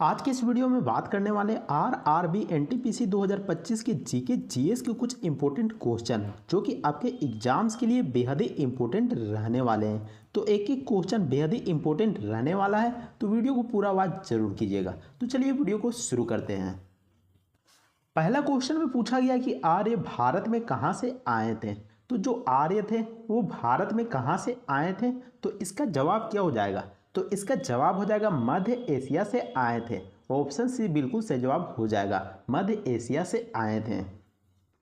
आज के इस वीडियो में बात करने वाले आरआरबी एनटीपीसी 2025 के जीके जीएस के कुछ इंपॉर्टेंट क्वेश्चन जो कि आपके एग्जाम्स के लिए बेहद ही इंपॉर्टेंट रहने वाले हैं। तो एक एक क्वेश्चन बेहद ही इंपॉर्टेंट रहने वाला है, तो वीडियो को पूरा वॉच जरूर कीजिएगा। तो चलिए वीडियो को शुरू करते हैं। पहला क्वेश्चन में पूछा गया कि आर्य भारत में कहाँ से आए थे। तो जो आर्य थे वो भारत में कहाँ से आए थे, तो इसका जवाब क्या हो जाएगा? तो इसका जवाब हो जाएगा मध्य एशिया से आए थे। ऑप्शन सी बिल्कुल सही जवाब हो जाएगा, मध्य एशिया से आए थे।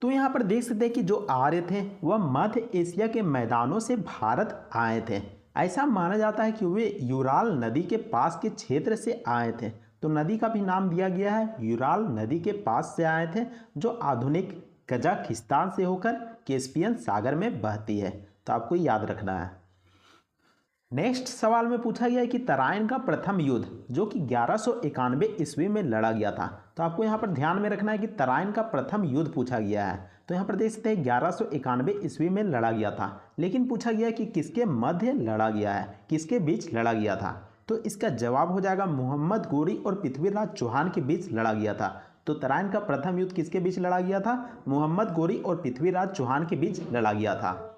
तो यहाँ पर देख सकते हैं कि जो आर्य थे वह मध्य एशिया के मैदानों से भारत आए थे। ऐसा माना जाता है कि वे यूराल नदी के पास के क्षेत्र से आए थे। तो नदी का भी नाम दिया गया है, यूराल नदी के पास से आए थे, जो आधुनिक कजाकिस्तान से होकर कैस्पियन सागर में बहती है। तो आपको याद रखना है। नेक्स्ट सवाल में पूछा गया है कि तराइन का प्रथम युद्ध जो कि 1191 ईस्वी में लड़ा गया था। तो आपको यहाँ पर ध्यान में रखना है कि तराइन का प्रथम युद्ध पूछा गया है। तो यहाँ पर देख सकते हैं 1191 ईस्वी में लड़ा गया था, लेकिन पूछा गया कि किसके मध्य लड़ा गया है, किसके बीच लड़ा गया था। तो इसका जवाब हो जाएगा मोहम्मद गोरी और पृथ्वीराज चौहान के बीच लड़ा गया था। तो तराइन का प्रथम युद्ध किसके बीच लड़ा गया था? मोहम्मद गोरी और पृथ्वीराज चौहान के बीच लड़ा गया था।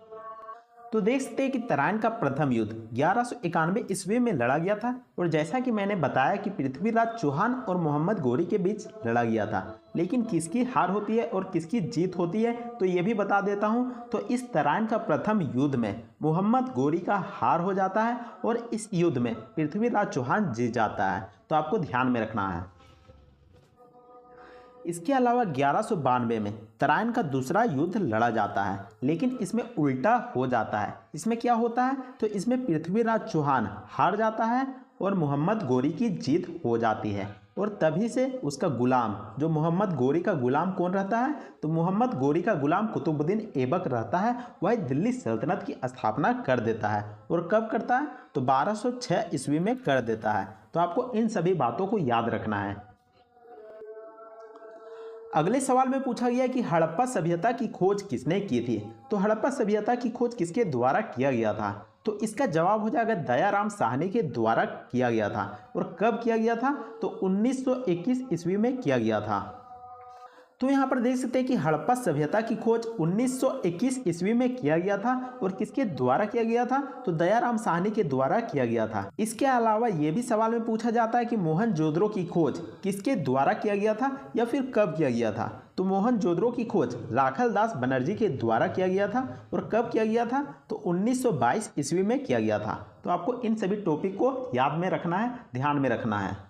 तो देख सकते हैं कि तराइन का प्रथम युद्ध 1191 ईस्वी में लड़ा गया था, और जैसा कि मैंने बताया कि पृथ्वीराज चौहान और मोहम्मद गोरी के बीच लड़ा गया था। लेकिन किसकी हार होती है और किसकी जीत होती है, तो ये भी बता देता हूं। तो इस तराइन का प्रथम युद्ध में मोहम्मद गोरी का हार हो जाता है और इस युद्ध में पृथ्वीराज चौहान जीत जाता है। तो आपको ध्यान में रखना है। इसके अलावा 1192 में तराइन का दूसरा युद्ध लड़ा जाता है, लेकिन इसमें उल्टा हो जाता है। इसमें क्या होता है? तो इसमें पृथ्वीराज चौहान हार जाता है और मोहम्मद गोरी की जीत हो जाती है। और तभी से उसका गुलाम, जो मोहम्मद गोरी का गुलाम कौन रहता है? तो मोहम्मद गोरी का गुलाम कुतुबुद्दीन ऐबक रहता है। वह दिल्ली सल्तनत की स्थापना कर देता है। और कब करता है? तो 1206 ईस्वी में कर देता है। तो आपको इन सभी बातों को याद रखना है। अगले सवाल में पूछा गया कि हड़प्पा सभ्यता की खोज किसने की थी। तो हड़प्पा सभ्यता की खोज किसके द्वारा किया गया था? तो इसका जवाब हो जाएगा दयाराम साहनी के द्वारा किया गया था। और कब किया गया था? तो 1921 ईस्वी में किया गया था। तो यहाँ पर देख सकते हैं कि हड़प्पा सभ्यता की खोज 1921 ईस्वी में किया गया था। और किसके द्वारा किया गया था? तो दयाराम साहनी के द्वारा किया गया था। इसके अलावा ये भी सवाल में पूछा जाता है कि मोहनजोदड़ो की खोज किसके द्वारा किया गया था या फिर कब किया गया था। तो मोहनजोदड़ो की खोज राखल दास बनर्जी के द्वारा किया गया था। और कब किया गया था? तो 1922 ईस्वी में किया गया था। तो आपको इन सभी टॉपिक को याद में रखना है, ध्यान में रखना है।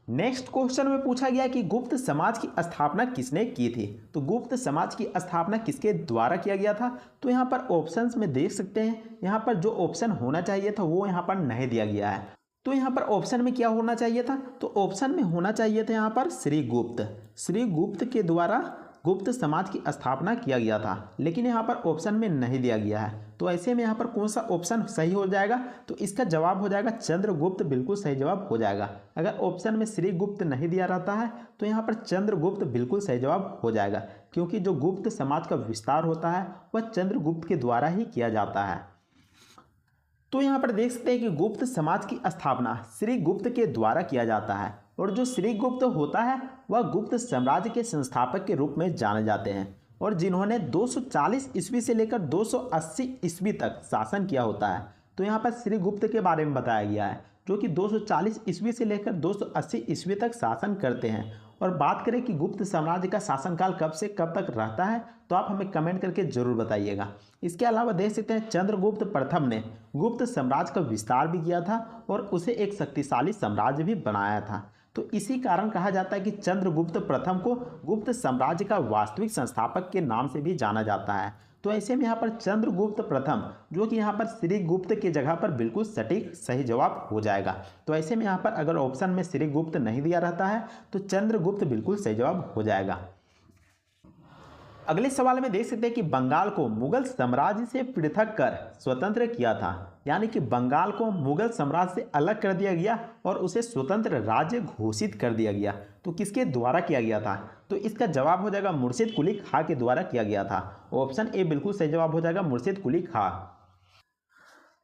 नेक्स्ट क्वेश्चन में पूछा गया कि गुप्त समाज की स्थापना किसने की थी। तो गुप्त समाज की स्थापना किसके द्वारा किया गया था? तो यहाँ पर ऑप्शंस में देख सकते हैं, यहाँ पर जो ऑप्शन होना चाहिए था वो यहाँ पर नहीं दिया गया है। तो यहाँ पर ऑप्शन में क्या होना चाहिए था? तो ऑप्शन में होना चाहिए था यहाँ पर श्रीगुप्त। श्रीगुप्त के द्वारा गुप्त समाज की स्थापना किया गया था, लेकिन यहाँ पर ऑप्शन में नहीं दिया गया है। तो ऐसे में यहाँ पर कौन सा ऑप्शन सही हो जाएगा? तो इसका जवाब हो जाएगा चंद्रगुप्त, बिल्कुल सही जवाब हो जाएगा। अगर ऑप्शन में श्रीगुप्त नहीं दिया रहता है तो यहाँ पर चंद्रगुप्त बिल्कुल सही जवाब हो जाएगा, क्योंकि जो गुप्त समाज का विस्तार होता है वह चंद्रगुप्त के द्वारा ही किया जाता है। तो यहाँ पर देख सकते हैं कि गुप्त समाज की स्थापना श्रीगुप्त के द्वारा किया जाता है। और जो श्रीगुप्त होता है वह गुप्त साम्राज्य के संस्थापक के रूप में जाने जाते हैं, और जिन्होंने 240 ईस्वी से लेकर 280 ईस्वी तक शासन किया होता है। तो यहाँ पर श्रीगुप्त के बारे में बताया गया है, जो कि 240 ईस्वी से लेकर 280 ईस्वी तक शासन करते हैं। और बात करें कि गुप्त साम्राज्य का शासनकाल कब से कब तक रहता है, तो आप हमें कमेंट करके जरूर बताइएगा। इसके अलावा देख सकते हैं चंद्रगुप्त प्रथम ने गुप्त साम्राज्य का विस्तार भी किया था और उसे एक शक्तिशाली साम्राज्य भी बनाया था। तो इसी कारण कहा जाता है कि चंद्रगुप्त प्रथम को गुप्त साम्राज्य का वास्तविक संस्थापक के नाम से भी जाना जाता है। तो ऐसे में यहाँ पर चंद्रगुप्त प्रथम, जो कि यहाँ पर श्रीगुप्त की जगह पर बिल्कुल सटीक सही जवाब हो जाएगा। तो ऐसे में यहाँ पर अगर ऑप्शन में श्रीगुप्त नहीं दिया रहता है तो चंद्रगुप्त बिल्कुल सही जवाब हो जाएगा। अगले सवाल में देख सकते हैं कि बंगाल को मुगल साम्राज्य से पृथक कर स्वतंत्र किया था। यानी कि बंगाल को मुगल साम्राज्य से अलग कर दिया गया और उसे स्वतंत्र राज्य घोषित कर दिया गया। तो किसके द्वारा किया गया था? तो इसका जवाब हो जाएगा मुर्शिद कुली खां के द्वारा किया गया था। ऑप्शन ए बिल्कुल सही जवाब हो जाएगा, मुर्शिद कुली खां।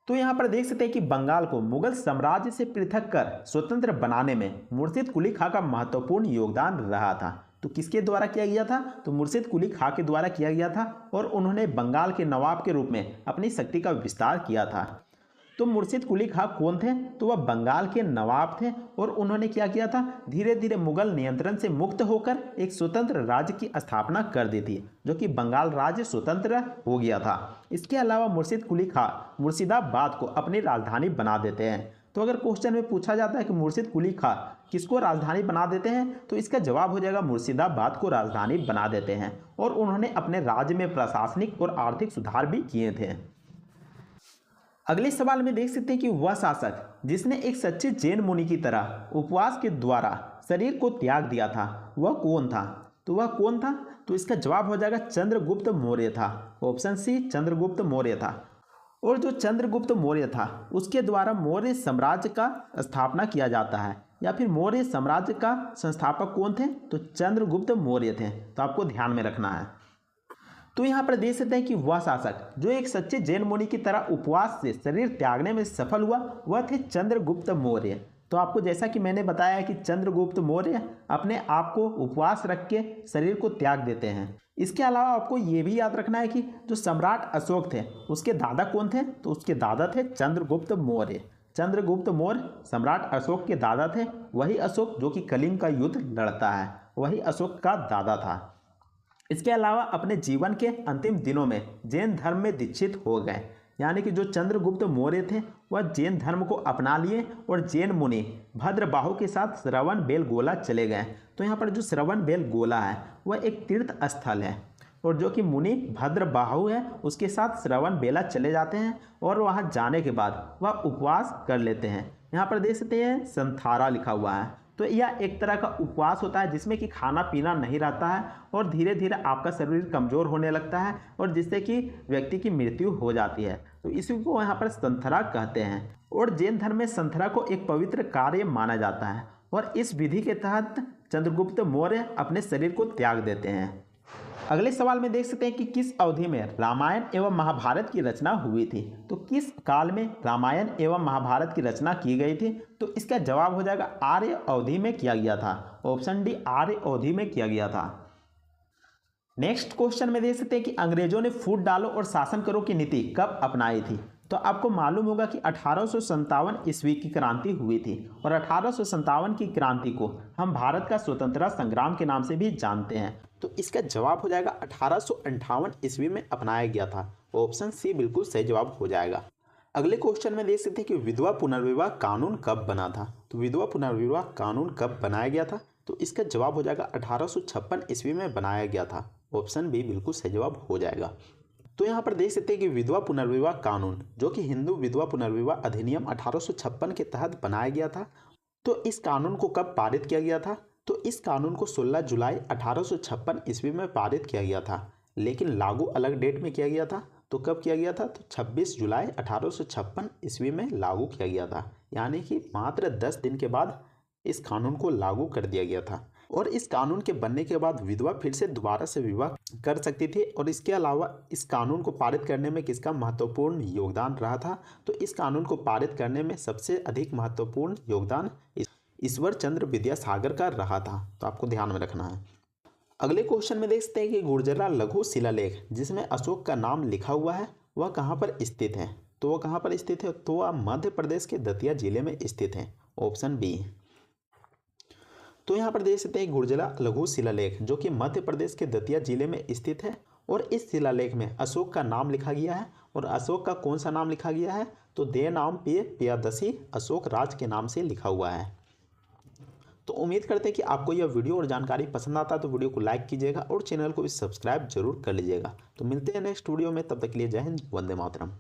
तो यहाँ पर देख सकते हैं कि बंगाल को मुगल साम्राज्य से पृथक कर स्वतंत्र बनाने में मुर्शिद कुली खां का महत्वपूर्ण योगदान रहा था। तो किसके द्वारा किया गया था? तो मुर्शिद कुली खां के द्वारा किया गया था और उन्होंने बंगाल के नवाब के रूप में अपनी शक्ति का विस्तार किया था। तो मुर्शिद कुली खां कौन थे? तो वह बंगाल के नवाब थे और उन्होंने क्या किया था? धीरे धीरे मुगल नियंत्रण से मुक्त होकर एक स्वतंत्र राज्य की स्थापना कर दी थी, जो कि बंगाल राज्य स्वतंत्र हो गया था। इसके अलावा मुर्शिद कुली खां मुर्शिदाबाद को अपनी राजधानी बना देते हैं। तो अगर क्वेश्चन में पूछा जाता है कि मुर्शिद कुली खां किसको राजधानी बना देते हैं, तो इसका जवाब हो जाएगा मुर्शिदाबाद को राजधानी बना देते हैं। और उन्होंने अपने राज्य में प्रशासनिक और आर्थिक सुधार भी किए थे। अगले सवाल में देख सकते हैं कि वह शासक जिसने एक सच्चे जैन मुनि की तरह उपवास के द्वारा शरीर को त्याग दिया था, वह कौन था? तो वह कौन था? तो इसका जवाब हो जाएगा चंद्रगुप्त मौर्य था। ऑप्शन सी चंद्रगुप्त मौर्य था। और जो चंद्रगुप्त मौर्य था उसके द्वारा मौर्य साम्राज्य का स्थापना किया जाता है, या फिर मौर्य साम्राज्य का संस्थापक कौन थे? तो चंद्रगुप्त मौर्य थे। तो आपको ध्यान में रखना है। तो यहाँ पर देख सकते हैं कि वह शासक जो एक सच्चे जैन मुनि की तरह उपवास से शरीर त्यागने में सफल हुआ, वह थे चंद्रगुप्त मौर्य। तो आपको जैसा कि मैंने बताया कि चंद्रगुप्त मौर्य अपने आप को उपवास रख के शरीर को त्याग देते हैं। इसके अलावा आपको ये भी याद रखना है कि जो सम्राट अशोक थे उसके दादा कौन थे? तो उसके दादा थे चंद्रगुप्त मौर्य। चंद्रगुप्त मौर्य सम्राट अशोक के दादा थे। वही अशोक जो कि कलिंग का युद्ध लड़ता है, वही अशोक का दादा था। इसके अलावा अपने जीवन के अंतिम दिनों में जैन धर्म में दीक्षित हो गए, यानी कि जो चंद्रगुप्त मौर्य थे वह जैन धर्म को अपना लिए और जैन मुनि भद्रबाहु के साथ श्रवण बेलगोला चले गए। तो यहाँ पर जो श्रवण बेलगोला है वह एक तीर्थ स्थल है, और जो कि मुनि भद्रबाहु है उसके साथ श्रवण बेला चले जाते हैं और वहाँ जाने के बाद वह उपवास कर लेते हैं। यहाँ पर देख सकते हैं संथारा लिखा हुआ है। तो यह एक तरह का उपवास होता है जिसमें कि खाना पीना नहीं रहता है और धीरे धीरे आपका शरीर कमज़ोर होने लगता है और जिससे कि व्यक्ति की मृत्यु हो जाती है। तो इसी को यहाँ पर संथरा कहते हैं। और जैन धर्म में संथरा को एक पवित्र कार्य माना जाता है और इस विधि के तहत चंद्रगुप्त मौर्य अपने शरीर को त्याग देते हैं। अगले सवाल में देख सकते हैं कि किस अवधि में रामायण एवं महाभारत की रचना हुई थी? तो किस काल में रामायण एवं महाभारत की रचना की गई थी? तो इसका जवाब हो जाएगा आर्य अवधि में किया गया था। ऑप्शन डी आर्य अवधि में किया गया था। नेक्स्ट क्वेश्चन में देख सकते हैं कि अंग्रेजों ने फूट डालो और शासन करो की नीति कब अपनाई थी? तो आपको मालूम होगा कि 1857 ईस्वी की क्रांति हुई थी और 1857 की क्रांति को हम भारत का स्वतंत्रता संग्राम के नाम से भी जानते हैं। तो इसका जवाब हो जाएगा 1858 ईस्वी में अपनाया गया था। ऑप्शन सी बिल्कुल सही जवाब हो जाएगा। अगले क्वेश्चन में देख सकते हैं कि विधवा पुनर्विवाह कानून कब बना था? तो विधवा पुनर्विवाह कानून कब बनाया गया था? तो इसका जवाब हो जाएगा 1856 ईस्वी में बनाया गया था। ऑप्शन बी बिल्कुल सही जवाब हो जाएगा। तो यहाँ पर देख सकते हैं कि विधवा पुनर्विवाह कानून जो कि हिंदू विधवा पुनर्विवाह अधिनियम 1856 के तहत बनाया गया था। तो इस कानून को कब पारित किया गया था? तो इस कानून को 16 जुलाई 1856 ईस्वी में पारित किया गया था, लेकिन लागू अलग डेट में किया गया था। तो कब किया गया था? तो 26 जुलाई 1856 ईस्वी में लागू किया गया था, यानी कि मात्र 10 दिन के बाद इस कानून को लागू कर दिया गया था। और इस कानून के बनने के बाद विधवा फिर से दोबारा से विवाह कर सकती थी। और इसके अलावा इस कानून को पारित करने में किसका महत्वपूर्ण योगदान रहा था? तो इस कानून को पारित करने में सबसे अधिक महत्वपूर्ण योगदान ईश्वर चंद्र विद्यासागर का रहा था। तो आपको ध्यान में रखना है। अगले क्वेश्चन में देखते हैं कि गुर्जरा लघु शिलालेख जिसमें अशोक का नाम लिखा हुआ है वह कहाँ पर स्थित है? तो वह कहाँ पर स्थित है? तो वह मध्य प्रदेश के दतिया जिले में स्थित है। Option B. तो यहाँ पर देख सकते हैं गुर्जरा लघु शिलालेख जो कि मध्य प्रदेश के दतिया जिले में स्थित है और इस शिलालेख में अशोक का नाम लिखा गया है। और अशोक का कौन सा नाम लिखा गया है? तो दे नाम पे प्रियदर्शी अशोक राज के नाम से लिखा हुआ है। तो उम्मीद करते हैं कि आपको यह वीडियो और जानकारी पसंद आता है तो वीडियो को लाइक कीजिएगा और चैनल को भी सब्सक्राइब जरूर कर लीजिएगा। तो मिलते हैं नेक्स्ट वीडियो में, तब तक के लिए जय हिंद, वंदे मातरम।